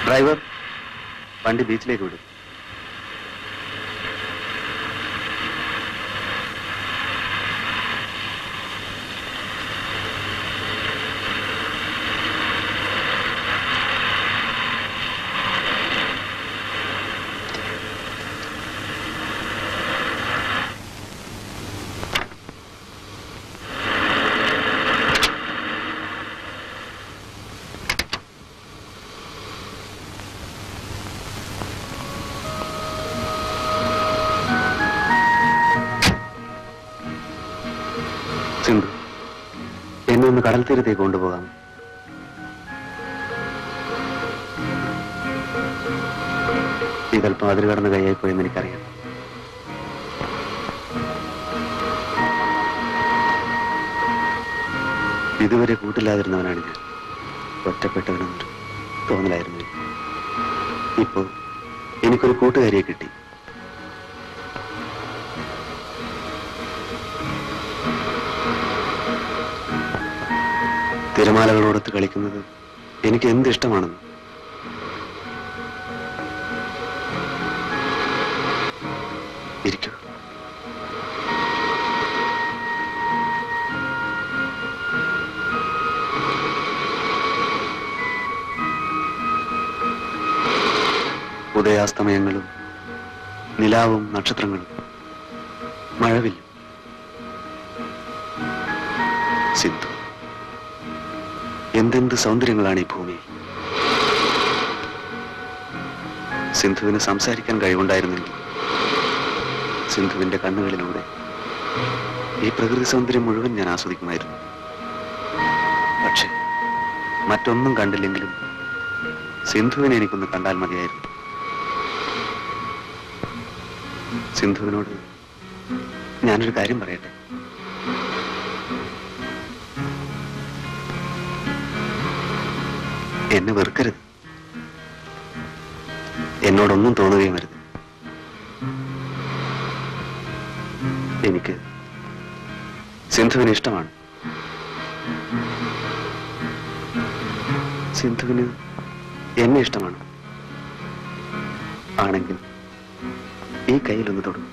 Driver, വണ്ടി ബീച്ചിലേക്ക് വിടും. സിന്ധു, എന്നെ ഒന്ന് കടൽ തീരത്തേക്ക് കൊണ്ടുപോകാം. ഇതല്പം അതിൽ കടന്ന് കൈയായി പോയെന്ന് എനിക്കറിയാം. ഇതുവരെ കൂട്ടില്ലാതിരുന്നവനാണ് ഞാൻ. ഒറ്റപ്പെട്ടവനെന്നൊരു തോന്നലായിരുന്നു. ഇപ്പോ എനിക്കൊരു കൂട്ടുകാരിയെ കിട്ടി. തിരമാലകളോടൊത്ത് കളിക്കുന്നത് എനിക്ക് എന്തിഷ്ടമാണെന്ന്. ഇരിക്കൂ. ഉദയാസ്തമയങ്ങളും നിലാവും നക്ഷത്രങ്ങളും മഴവില്ലും. സിന്ധു, എന്തെന്ത് സൗന്ദര്യങ്ങളാണ് ഈ ഭൂമിയിൽ. സിന്ധുവിന് സംസാരിക്കാൻ കഴിവുണ്ടായിരുന്നെങ്കിൽ സിന്ധുവിന്റെ കണ്ണുകളിലൂടെ ഈ പ്രകൃതി സൗന്ദര്യം മുഴുവൻ ഞാൻ ആസ്വദിക്കുമായിരുന്നു. പക്ഷെ മറ്റൊന്നും കണ്ടില്ലെങ്കിലും സിന്ധുവിനെ എനിക്കൊന്ന് കണ്ടാൽ മതിയായിരുന്നു. സിന്ധുവിനോട് ഞാനൊരു കാര്യം പറയട്ടെ. എന്നെ വെറുക്കരുത്. എന്നോടൊന്നും തോന്നുകയും വരുത്. എനിക്ക് സിന്ധുവിന് ഇഷ്ടമാണ്. സിന്ധുവിന് എന്നെ ഇഷ്ടമാണ്. ആണെങ്കിൽ ഈ കയ്യിലൊന്ന് തൊടും.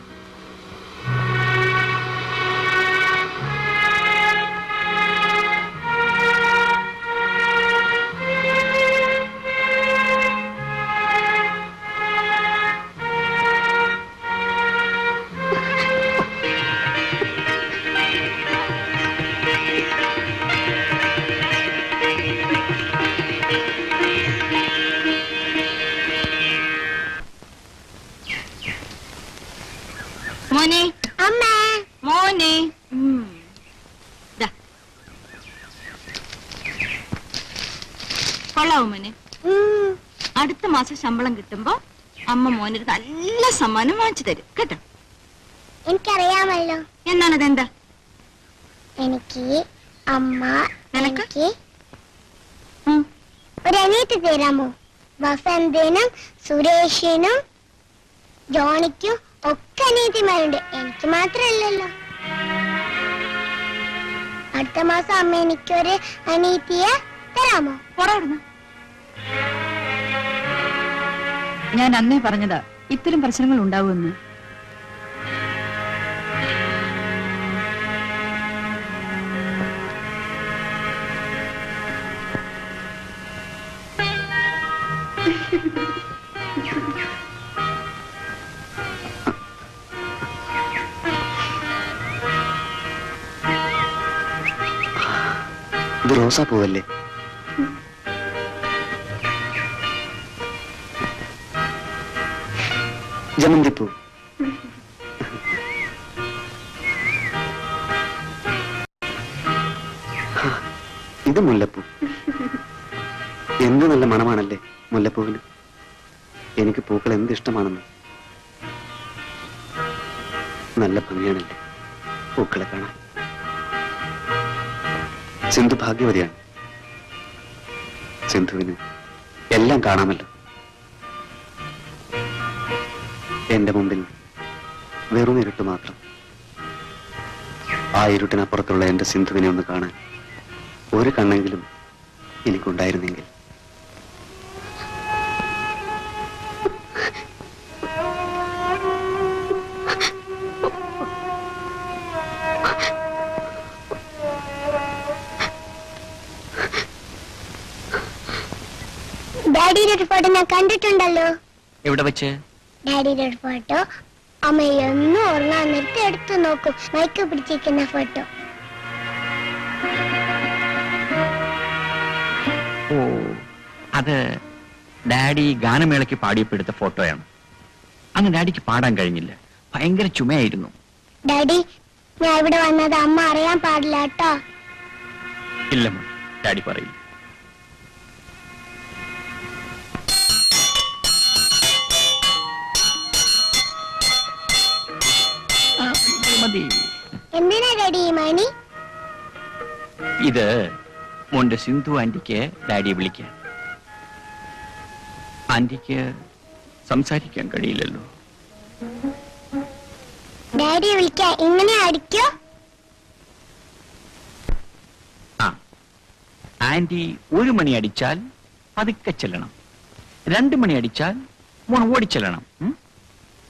മോനെ, അമ്മ, മോനെ, കൊള്ളാവോ മോനെ? അടുത്ത മാസം ശമ്പളം കിട്ടുമ്പോ അമ്മ മോനൊരു നല്ല സമ്മാനം വാങ്ങിച്ചു തരും കേട്ടോ. എനിക്കറിയാമല്ലോ. എന്നാണത്? എന്താ? എനിക്ക് അമ്മ നിനക്ക് ഒരു അനിയത്തി തരാമോ? വസന്തനും സുരേഷിനും ജോണിക്കും ഒക്കെ അനിയത്തിമാരുണ്ട്. എനിക്ക് മാത്രമല്ലല്ലോ. അടുത്ത മാസം അമ്മ എനിക്കൊരു അനിയത്തിയെ തരാമോ? ഞാൻ അന്നേ പറഞ്ഞതാ ഇത്തരം പ്രശ്നങ്ങൾ ഉണ്ടാവുമെന്ന്. ഇത് റോസാപ്പൂവല്ലേ? ജമന്തിപ്പൂ. ഇത് മുല്ലപ്പൂ. എന്ത് നല്ല മണമാണല്ലേ മുല്ലപ്പൂവിന്. എനിക്ക് പൂക്കൾ എന്ത് ഇഷ്ടമാണെന്ന്. നല്ല ഭംഗിയാണല്ലേ പൂക്കളെ കാണാൻ. സിന്ധു ഭാഗ്യവതിയാണ്. സിന്ധുവിന് എല്ലാം കാണാമല്ലോ. എന്റെ മുമ്പിൽ വെറും ഇരുട്ട് മാത്രം. ആ ഇരുട്ടിനപ്പുറത്തുള്ള എന്റെ സിന്ധുവിനെ ഒന്ന് കാണാൻ ഒരു കണ്ണെങ്കിലും എനിക്കുണ്ടായിരുന്നെങ്കിൽ. ഡാഡിയുടെ ഒരു ഫോട്ടോ ഞാൻ കണ്ടിട്ടുണ്ടല്ലോ. എവിടെ വെച്ച്? ഡാഡിയുടെ ഒരു ഫോട്ടോ അമ്മ എന്നും ഉറങ്ങാൻ നേരത്തെ എടുത്തു നോക്കും. മൈക്ക് പിടിച്ചിരിക്കുന്ന ഫോട്ടോ. ഓ, അത് ഡാഡി ഗാനമേളയ്ക്ക് പാടിയപ്പോ എടുത്ത ഫോട്ടോയാണ്. അന്ന് ഡാഡിക്ക് പാടാൻ കഴിഞ്ഞില്ല, ഭയങ്കര ചുമയായിരുന്നു. ഡാഡി, ഞാൻ ഇവിടെ വന്നത് അമ്മ അറിയാൻ പാടില്ല കേട്ടോ. ഇല്ല മോൻ, ഡാഡി പറയില്ല. മതി. എന്തിനാ ഡാഡി ഈ മണി? ഇത് മോന്റെ സിന്ധു ആന്റിക്ക് ഡാഡിയെ വിളിക്കാൻ. ആന്റിക്ക് സംസാരിക്കാൻ കഴിയില്ലല്ലോ. ഡാഡിയെ വിളിക്കാൻ ഇങ്ങനെ അടിക്കോ? ആ, ആന്റി 1 മണി അടിച്ചാൽ പതുക്കെ ചെല്ലണം, 2 മണി അടിച്ചാൽ മോൻ ഓടിച്ചെല്ലണം.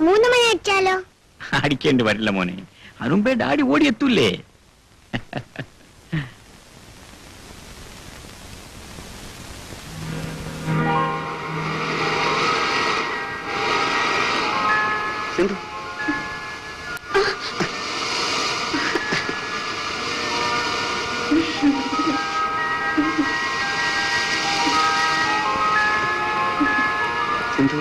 3 മണി അടിച്ചാലോ? അടിക്കേണ്ടി വരില്ല മോനെ, അതിനുമ്പേ ഡാഡി ഓടിയെത്തൂലേ. സിന്ധു, സിന്ധു,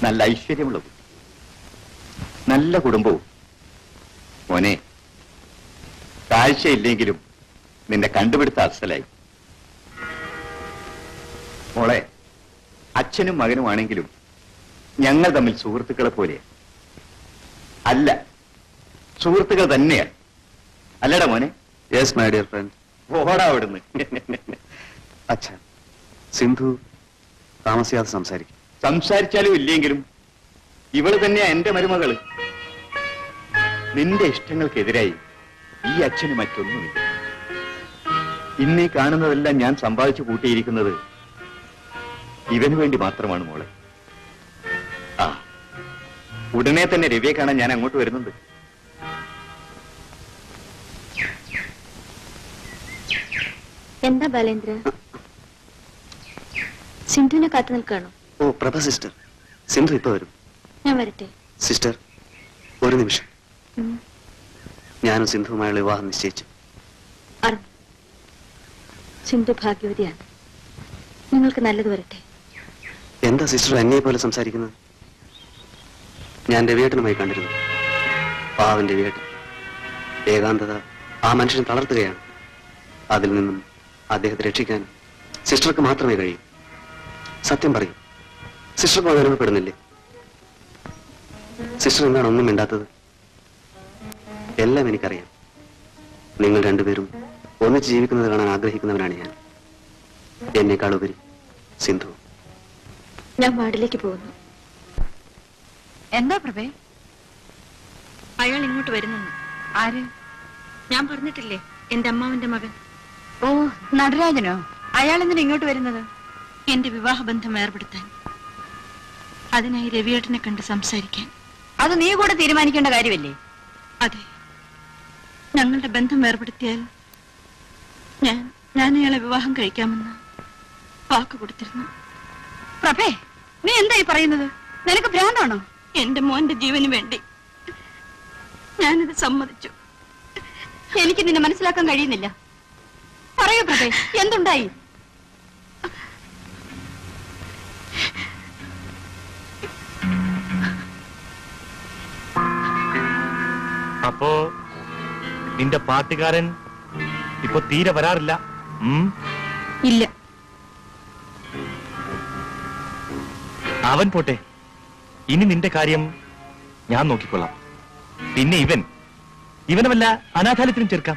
നല്ല ഐശ്വര്യമുള്ള കുട്ടി, നല്ല കുടുംബവും. മോനെ, കാഴ്ചയില്ലെങ്കിലും നിന്നെ കണ്ടുപിടുത്ത അസലായി. മോളെ, അച്ഛനും മകനുമാണെങ്കിലും ഞങ്ങൾ തമ്മിൽ സുഹൃത്തുക്കളെ പോലെ അല്ല, സുഹൃത്തുക്കൾ തന്നെയാണ്. അല്ലടാ മോനെ? Yes my dear friend. ഓടാ അവിടുന്ന്. അച്ഛാ, സിന്ധു താമസിയാതെ സംസാരിക്കും. സംസാരിച്ചാലും ഇല്ലെങ്കിലും ഇവള് തന്നെയാ എന്റെ മരുമകള്. നിന്റെ ഇഷ്ടങ്ങൾക്കെതിരായി ഈ അച്ഛന് മറ്റൊന്നുമില്ല. ഇന്നീ കാണുന്നതെല്ലാം ഞാൻ സമ്പാദിച്ചു കൂട്ടിയിരിക്കുന്നത് ഇവന് വേണ്ടി മാത്രമാണ് മോളെ. ആ, ഉടനെ തന്നെ രവിയെ കാണാൻ ഞാൻ അങ്ങോട്ട് വരുന്നുണ്ട്. എന്താ ബാലേന്ദ്ര, സിന്ധുവിനെ കാത്തു നിൽക്കാണോ? ഓ പ്രഭ സിസ്റ്റർ, സിന്ധു ഇപ്പൊ വരും. ഞാൻ വരട്ടെ സിസ്റ്റർ, ഒരു നിമിഷം. ഞാനും സിന്ധുവുമായുള്ള വിവാഹം നിശ്ചയിച്ചു. അറിഞ്ഞു. സിന്ധു ഭാഗ്യവതിയാണ്. നിങ്ങൾക്ക് നല്ലത് വരട്ടെ. എന്താ സിസ്റ്റർ എന്നെ പോലെ സംസാരിക്കുന്നത്? ഞാൻ രവിയേട്ടനുമായി കണ്ടിരുന്നു. പാവൻ രവിയേട്ടൻ. ഏകാന്തത ആ മനുഷ്യനെ തളർത്തുകയാണ്. അതിൽ നിന്നും അദ്ദേഹത്തെ രക്ഷിക്കാൻ സിസ്റ്റർക്ക് മാത്രമേ കഴിയൂ. സത്യം പറയും, സിസ്റ്റർക്ക് അത് അനുഭവപ്പെടുന്നില്ലേ? സിസ്റ്റർ എന്താണ് ഒന്നും മിണ്ടാത്തത്? എല്ലാം എനിക്കറിയാം. നിങ്ങൾ രണ്ടുപേരും ഒന്നിച്ച് ജീവിക്കുന്നത് കാണാൻ ആഗ്രഹിക്കുന്നവനാണ് ഞാൻ. എന്നേക്കാളുപരി സിന്ധു. ഞാൻ വാർഡിലേക്ക് പോകുന്നു. എന്താ പ്രഭേ? അയാൾ ഇങ്ങോട്ട് വരുന്നു. ആര്? ഞാൻ പറഞ്ഞിട്ടില്ലേ, എന്റെ അമ്മാവന്റെ മകൻ. ഓ, നടരാജനോ? അയാൾ എന്തിനാ ഇങ്ങോട്ട് വരുന്നത്? എന്റെ വിവാഹബന്ധം ഏർപ്പെടുത്താൻ. അതിനായി രവിയേട്ടനെ കണ്ട് സംസാരിക്കാൻ. അത് നീ കൂടെ തീരുമാനിക്കേണ്ട കാര്യമല്ലേ? അതെ, ഞങ്ങളുടെ ബന്ധം ഏർപ്പെടുത്തിയാൽ ഞാൻ അയാളെ വിവാഹം കഴിക്കാമെന്ന് വാക്ക് കൊടുത്തിരുന്നു. പ്രഭേ, നീ എന്തായി പറയുന്നത്? നിനക്ക് ഭ്രാന്താണോ? എന്റെ മോന്റെ ജീവന് വേണ്ടി ഞാനിത് സമ്മതിച്ചു. എനിക്ക് നിന്നെ മനസ്സിലാക്കാൻ കഴിയുന്നില്ല. പറയൂ പ്രഭേ, എന്തുണ്ടായി? അപ്പോ നിന്റെ പാട്ടുകാരൻ ഇപ്പൊ തീരെ വരാറില്ല? ഇല്ല. അവൻ പോട്ടെ, ഇനി നിന്റെ കാര്യം ഞാൻ നോക്കിക്കൊള്ളാം. പിന്നെ ഇവനെ വല്ല അനാഥാലയത്തിനും ചേർക്കാം.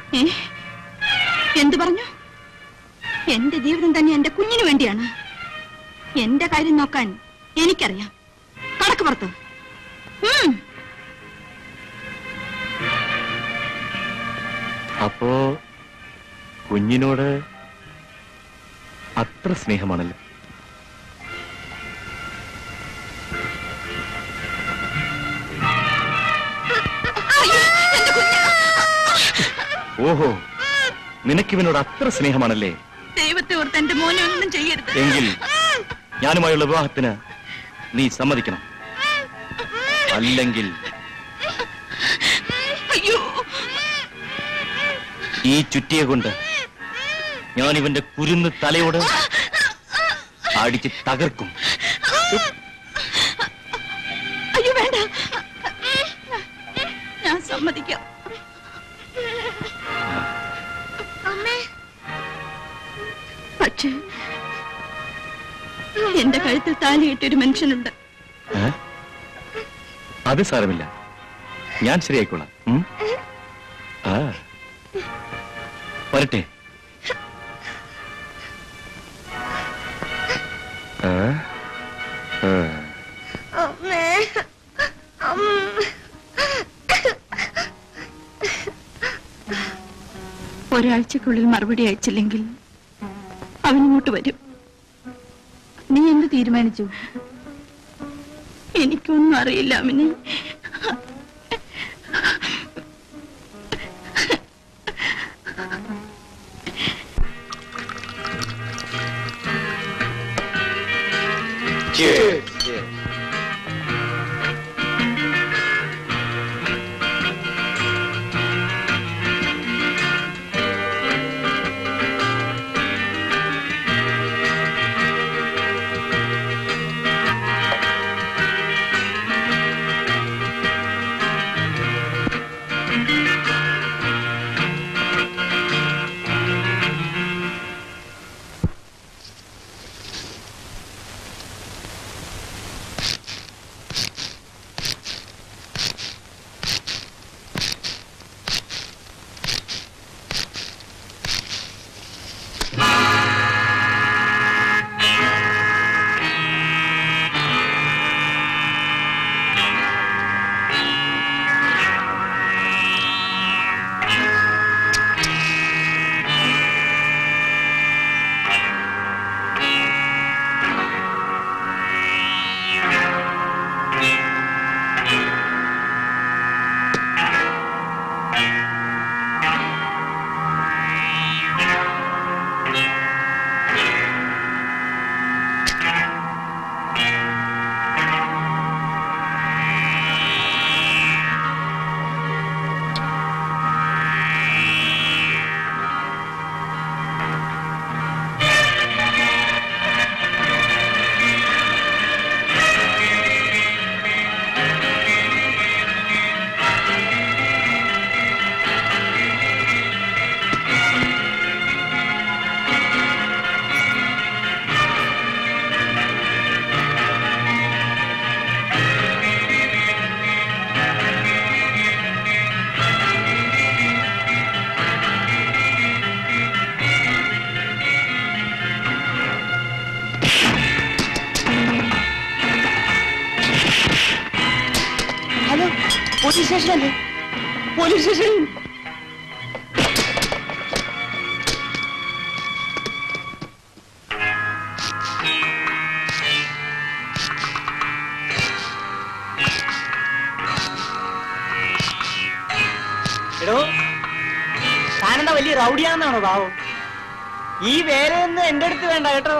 എന്തു പറഞ്ഞു? എന്റെ ജീവിതം തന്നെ എന്റെ കുഞ്ഞിനു വേണ്ടിയാണ്. എന്റെ കാര്യം നോക്കാൻ എനിക്കറിയാം. കടക്ക് പുറത്ത്. അപ്പോ കുഞ്ഞിനോട് അത്ര സ്നേഹമാണല്ലോ. ഓഹോ, നിനക്കിവനോട് അത്ര സ്നേഹമാണല്ലേ? ദൈവത്തെ ഓർത്ത് എന്റെ മോനെ ഒന്നും ചെയ്യരുത്. എങ്കിൽ ഞാനുമായുള്ള വിവാഹത്തിന് നീ സമ്മതിക്കണം. അല്ലെങ്കിൽ ഈ ചുറ്റിയെ കൊണ്ട് ഞാൻ ഇവന്റെ കുരുന്ന് തലയോട് അടിച്ച് തകർക്കും. അയ്യോ വേണ്ട, ഞാൻ സമ്മതിക്കാം. പക്ഷേ എന്റെ കഴുത്തിൽ താലിയിട്ടൊരു മനുഷ്യനുണ്ട്. അത് സാരമില്ല, ഞാൻ ശരിയായിക്കോളാം. വരട്ടെ. ഒരാഴ്ചക്കുള്ളിൽ മറുപടി അയച്ചില്ലെങ്കിൽ അവനിങ്ങോട്ട് വരും. നീ എന്ത് തീരുമാനിച്ചു? എനിക്കൊന്നും അറിയില്ല അമിനി. പോലീസ് സ്റ്റേഷനല്ലേ? Police station. എടോ, താനെന്താ വലിയ റൗഡിയാണെന്നാണോ ഭാവം? ഈ വേലയൊന്നും എന്റെ അടുത്ത് വേണ്ട കേട്ടോ.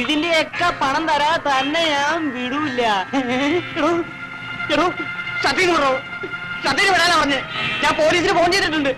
ഇതിന്റെയൊക്കെ പണം തരാ തന്നെ ഞാൻ വിടൂല്ല. എടോ എടോ, സത്യം വിടോ, സത്യം വിടാനാ പറഞ്ഞേ. ഞാൻ പോലീസിന് ഫോൺ ചെയ്തിട്ടുണ്ട്.